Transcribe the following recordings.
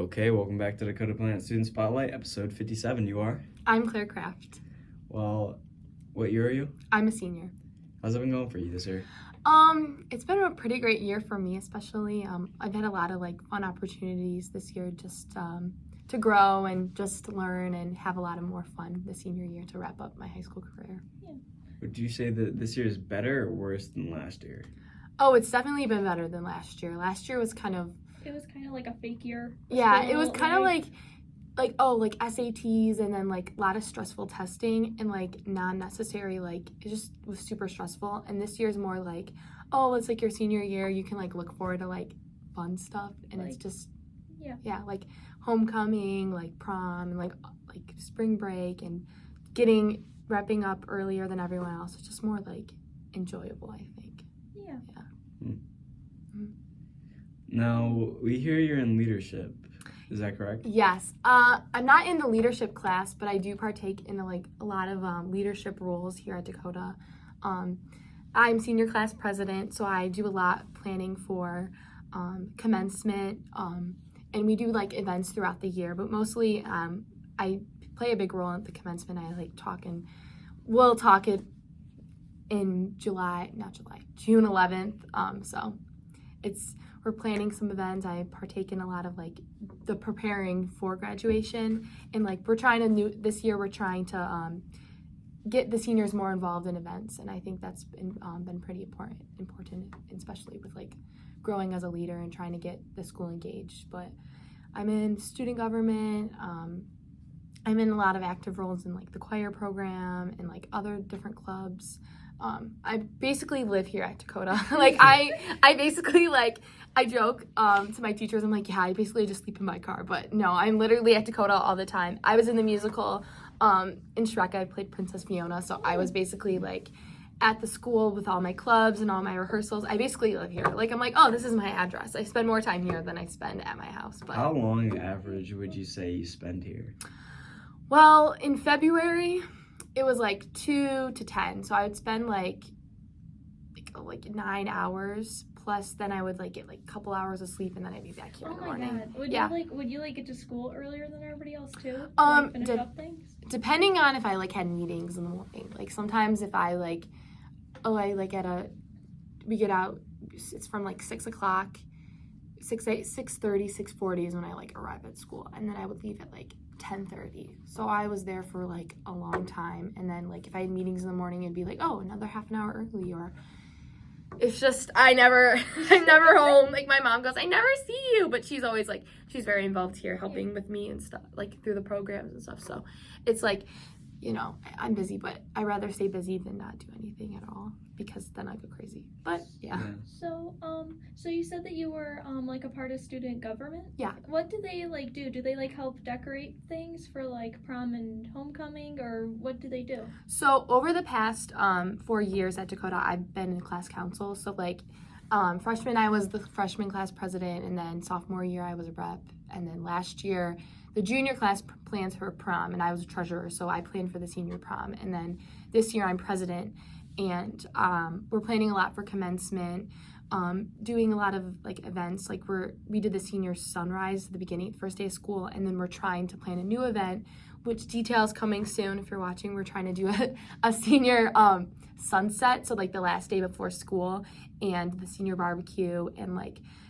Okay, welcome back to Dakota Planet Student Spotlight, episode 57. You are? I'm Claire Kraft. Well, what year are you? I'm a senior. How's it been going for you this year? It's been a pretty great year for me, especially. I've had a lot of fun opportunities this year just to grow and just to learn and have a lot of more fun this senior year to wrap up my high school career. Yeah. Would you say that this year is better or worse than last year? Oh, it's definitely been better than last year. Last year was kind of... It was kind of like a fake year. Yeah, it was kind of like SATs and then a lot of stressful testing and non-necessary, it just was super stressful. And this year's more it's your senior year, you can look forward to fun stuff, and it's just homecoming, prom, and spring break, and wrapping up earlier than everyone else. It's just more enjoyable, I think. Yeah. Now, we hear you're in leadership. Is that correct? Yes. I'm not in the leadership class, but I do partake in a lot of leadership roles here at Dakota. I'm senior class president, so I do a lot planning for commencement, and we do events throughout the year, but mostly I play a big role at the commencement. We'll talk it in June 11th. So we're planning some events. I partake in a lot of the preparing for graduation, and this year we're trying to get the seniors more involved in events, and I think that's been pretty important, especially with growing as a leader and trying to get the school engaged. But I'm in student government. I'm in a lot of active roles in the choir program and other different clubs. I basically live here at Dakota. I basically I joke to my teachers, I'm I basically just sleep in my car, but no, I'm literally at Dakota all the time. I was in the musical in Shrek. I played Princess Fiona, so I was basically at the school with all my clubs and all my rehearsals. I basically live here. I'm this is my address. I spend more time here than I spend at my house. But how long average would you say you spend here? Well, in February, it was 2 to 10, so I would spend 9 hours, plus then I would get a couple hours of sleep, and then I'd be back here in the morning. God. Would you get to school earlier than everybody else too? Finish up things? Depending on if I had meetings in the morning. Sometimes if I we get out, it's from 6 o'clock, 6:30, 6:40 is when I arrive at school, and then I would leave at 10:30. So I was there for a long time, and then if I had meetings in the morning, it'd be another half an hour early, or it's just I'm never home. My mom goes, I never see you, but she's always she's very involved here, helping with me and stuff, through the programs and stuff. So it's I'm busy, but I'd rather stay busy than not do anything at all, because then I go crazy. But yeah. So you said that you were a part of student government? Yeah. What do they do? Do they help decorate things for prom and homecoming, or what do they do? So over the past 4 years at Dakota, I've been in class council. So freshman, I was the freshman class president, and then sophomore year I was a rep, and then last year the junior class plans for prom, and I was a treasurer, so I planned for the senior prom. And then this year I'm president, and we're planning a lot for commencement, doing a lot of events. We did the senior sunrise at the beginning, first day of school, and then we're trying to plan a new event, which details coming soon. If you're watching, we're trying to do a senior sunset, so the last day before school, and the senior barbecue, and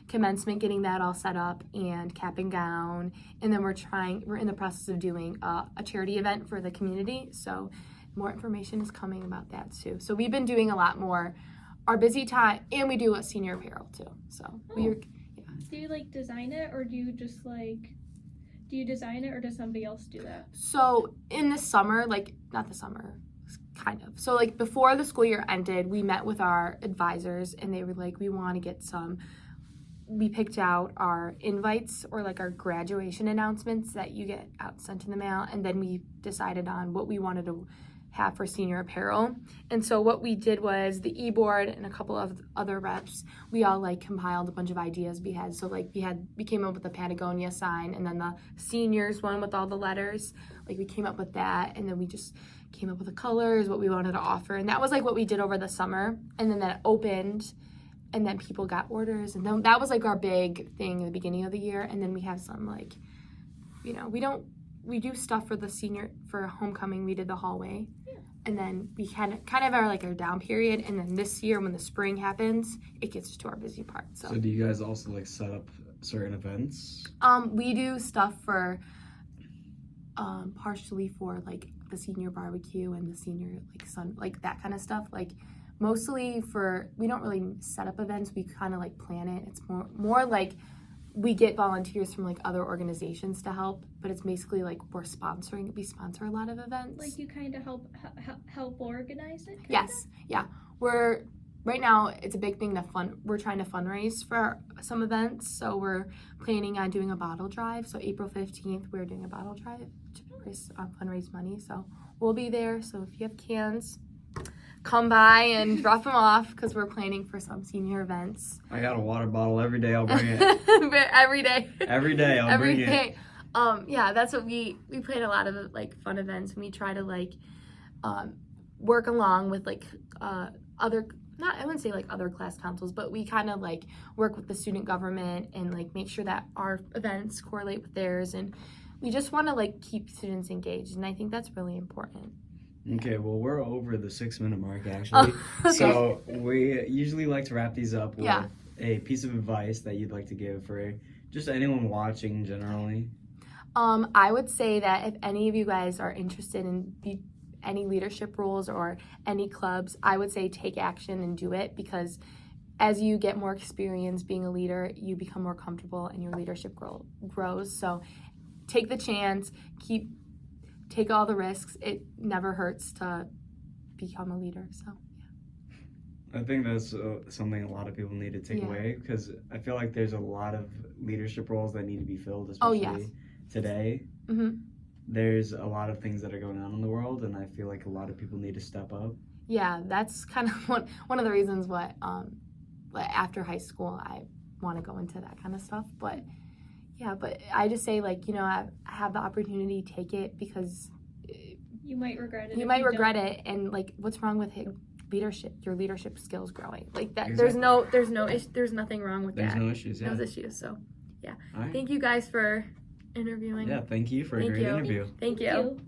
commencement, getting that all set up, and cap and gown. And then we're in the process of doing a charity event for the community, so more information is coming about that too. So we've been doing a lot more our busy time, and we do a senior apparel too. So do you design it, or do you just do you design it, or does somebody else do that? So in the summer, not the summer, kind of. So before the school year ended, we met with our advisors, and they were we want to get we picked out our invites, or our graduation announcements that you get out sent in the mail, and then we decided on what we wanted to have for senior apparel. And so what we did was the e-board and a couple of other reps, we all compiled a bunch of ideas we had. So we came up with the Patagonia sign, and then the seniors one with all the letters, we came up with that, and then we just came up with the colors, what we wanted to offer, and that was what we did over the summer. And then that opened and then people got orders, and then that was like our big thing in the beginning of the year. And then we have some like, you know, we do stuff for for homecoming. We did the hallway, and then we kind of are like our down period. And then this year, when the spring happens, it gets to our busy part. So do you guys also like set up certain events? We do stuff for partially for like the senior barbecue and the senior like that kind of stuff. Like mostly we don't really set up events. We kind of like plan it. It's more like we get volunteers from like other organizations to help, but it's basically like we sponsor a lot of events. Like you kind of help organize it? Yes. Yeah. Right now, it's a big thing we're trying to fundraise for some events. So we're planning on doing a bottle drive. So April 15th, we're doing a bottle drive to fundraise money. So we'll be there. So if you have cans, come by and drop them off, because we're planning for some senior events. I got a water bottle every day. I'll bring it. Every day. Every day I'll bring it. Yeah, that's what we plan a lot of like fun events, and we try to like work along with like I wouldn't say like other class councils, but we kind of like work with the student government and like make sure that our events correlate with theirs, and we just want to like keep students engaged, and I think that's really important. Okay, well, we're over the 6-minute mark actually. Okay. So we usually like to wrap these up with a piece of advice that you'd like to give for just anyone watching generally. I would say that if any of you guys are interested in any leadership roles or any clubs, I would say take action and do it, because as you get more experience being a leader, you become more comfortable and your leadership grows. So take the chance, take all the risks. It never hurts to become a leader. So I think that's something a lot of people need to take away, because I feel like there's a lot of leadership roles that need to be filled, especially today. Mm-hmm. There's a lot of things that are going on in the world, and I feel like a lot of people need to step up. Yeah, that's kind of one of the reasons what after high school I want to go into that kind of stuff. But yeah, but I just say, like, you know, I have the opportunity, take it, because you might regret it. It, and like, what's wrong with leadership? Your leadership skills growing like that. Exactly. There's nothing wrong with that. There's no issues. Yeah. No issues. So yeah, All right. Thank you guys for interviewing. Yeah, thank you for a great interview. Thank you.